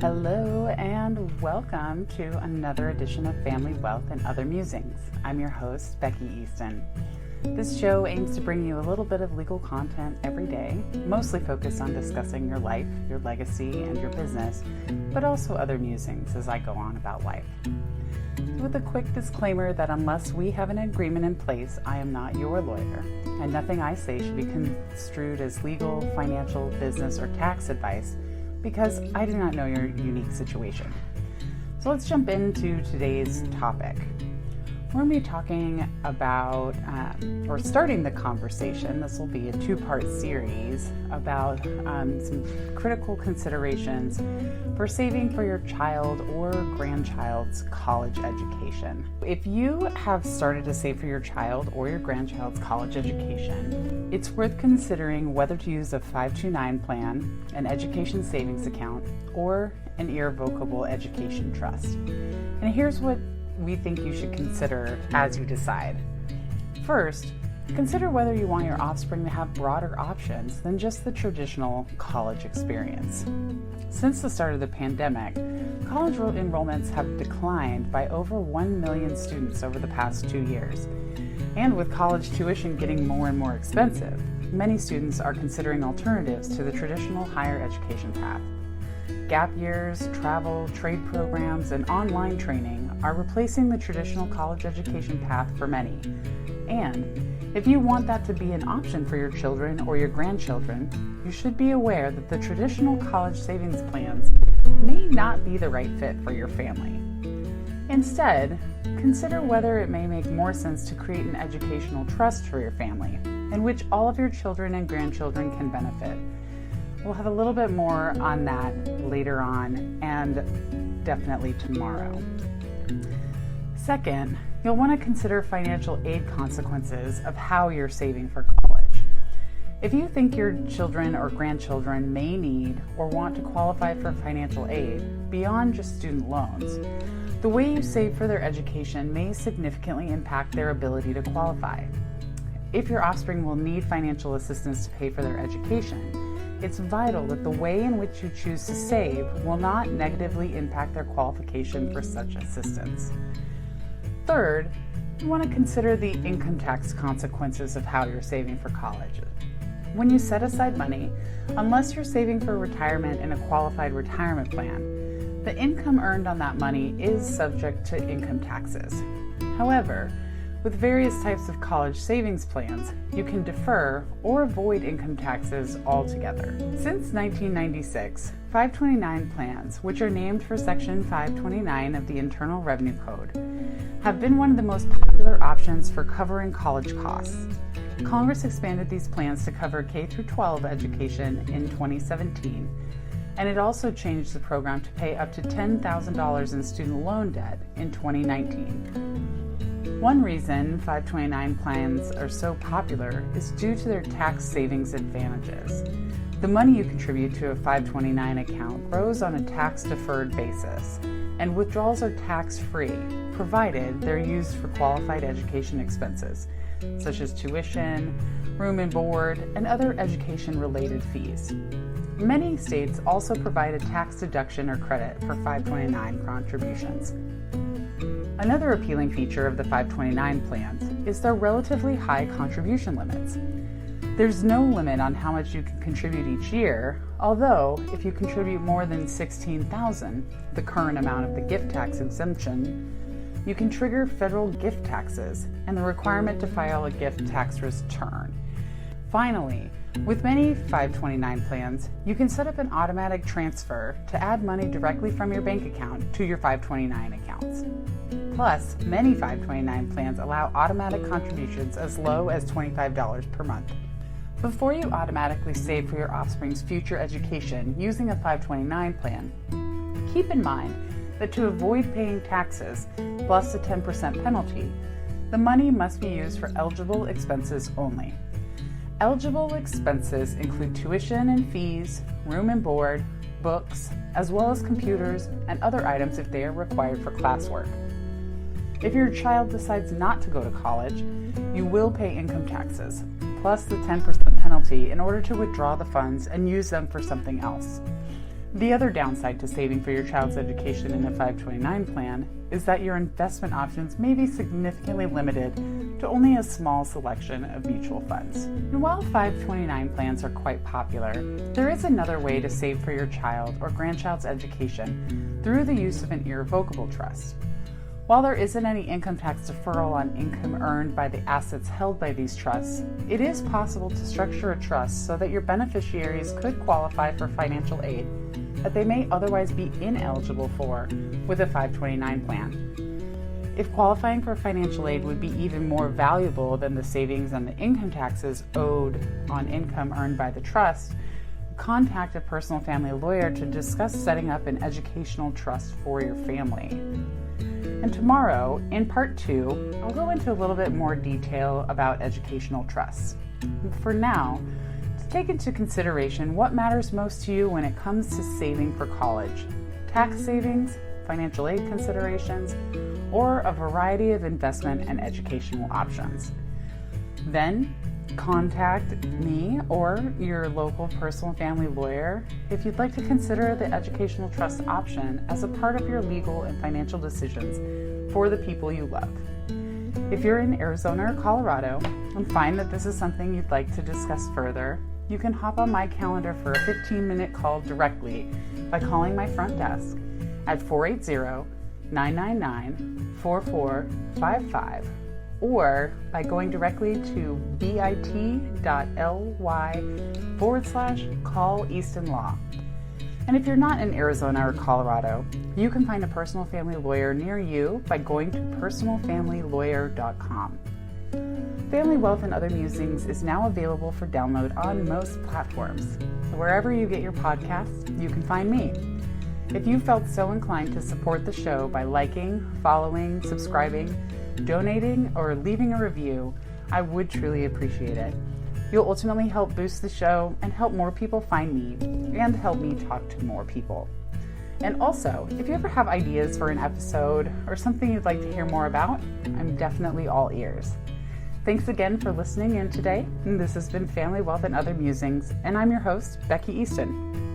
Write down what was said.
Hello and welcome to another edition of Family Wealth and Other Musings. I'm your host, Becky Easton. This show aims to bring you a little bit of legal content every day, mostly focused on discussing your life, your legacy, and your business, but also other musings as I go on about life. With a quick disclaimer that unless we have an agreement in place, I am not your lawyer, and nothing I say should be construed as legal, financial, business, or tax advice, because I do not know your unique situation. So let's jump into today's topic. We're going to be talking about, or starting the conversation, this will be a two-part series, about some critical considerations for saving for your child or grandchild's college education. If you have started to save for your child or your grandchild's college education, it's worth considering whether to use a 529 plan, an education savings account, or an irrevocable education trust. And here's what we think you should consider as you decide. First, consider whether you want your offspring to have broader options than just the traditional college experience. Since the start of the pandemic, college enrollments have declined by over 1 million students over the past 2 years. And with college tuition getting more and more expensive, many students are considering alternatives to the traditional higher education path. Gap years, travel, trade programs, and online training are replacing the traditional college education path for many. And if you want that to be an option for your children or your grandchildren, you should be aware that the traditional college savings plans may not be the right fit for your family. Instead, consider whether it may make more sense to create an educational trust for your family, in which all of your children and grandchildren can benefit. We'll have a little bit more on that later on, and definitely tomorrow. Second, you'll want to consider financial aid consequences of how you're saving for college. If you think your children or grandchildren may need or want to qualify for financial aid beyond just student loans, the way you save for their education may significantly impact their ability to qualify. If your offspring will need financial assistance to pay for their education, it's vital that the way in which you choose to save will not negatively impact their qualification for such assistance. Third, you want to consider the income tax consequences of how you're saving for college. When you set aside money, unless you're saving for retirement in a qualified retirement plan, the income earned on that money is subject to income taxes. However, with various types of college savings plans, you can defer or avoid income taxes altogether. Since 1996, 529 plans, which are named for Section 529 of the Internal Revenue Code, have been one of the most popular options for covering college costs. Congress expanded these plans to cover K-12 education in 2017, and it also changed the program to pay up to $10,000 in student loan debt in 2019. One reason 529 plans are so popular is due to their tax savings advantages. The money you contribute to a 529 account grows on a tax-deferred basis, and withdrawals are tax-free, provided they're used for qualified education expenses, such as tuition, room and board, and other education-related fees. Many states also provide a tax deduction or credit for 529 contributions. Another appealing feature of the 529 plans is their relatively high contribution limits. There's no limit on how much you can contribute each year, although if you contribute more than $16,000, the current amount of the gift tax exemption, you can trigger federal gift taxes and the requirement to file a gift tax return. Finally, with many 529 plans, you can set up an automatic transfer to add money directly from your bank account to your 529 accounts. Plus, many 529 plans allow automatic contributions as low as $25 per month. Before you automatically save for your offspring's future education using a 529 plan, keep in mind that to avoid paying taxes plus a 10% penalty, the money must be used for eligible expenses only. Eligible expenses include tuition and fees, room and board, books, as well as computers and other items if they are required for classwork. If your child decides not to go to college, you will pay income taxes, plus the 10% penalty in order to withdraw the funds and use them for something else. The other downside to saving for your child's education in a 529 plan is that your investment options may be significantly limited to only a small selection of mutual funds. And while 529 plans are quite popular, there is another way to save for your child or grandchild's education through the use of an irrevocable trust. While there isn't any income tax deferral on income earned by the assets held by these trusts, it is possible to structure a trust so that your beneficiaries could qualify for financial aid that they may otherwise be ineligible for with a 529 plan. If qualifying for financial aid would be even more valuable than the savings and the income taxes owed on income earned by the trust, contact a personal family lawyer to discuss setting up an educational trust for your family. And tomorrow, in part 2, I'll go into a little bit more detail about educational trusts. For now, take into consideration what matters most to you when it comes to saving for college: tax savings, financial aid considerations, or a variety of investment and educational options. Then, contact me or your local personal family lawyer if you'd like to consider the educational trust option as a part of your legal and financial decisions for the people you love. If you're in Arizona or Colorado and find that this is something you'd like to discuss further, you can hop on my calendar for a 15-minute call directly by calling my front desk at 480-999-4455 or by going directly to bit.ly/call Easton Law. And if you're not in Arizona or Colorado, you can find a personal family lawyer near you by going to personalfamilylawyer.com. Family Wealth and Other Musings is now available for download on most platforms. So wherever you get your podcasts, you can find me. If you felt so inclined to support the show by liking, following, subscribing, donating, or leaving a review, I would truly appreciate it. You'll ultimately help boost the show and help more people find me and help me talk to more people. And also, if you ever have ideas for an episode or something you'd like to hear more about, I'm definitely all ears. Thanks again for listening in today. This has been Family Wealth and Other Musings, and I'm your host, Becky Easton.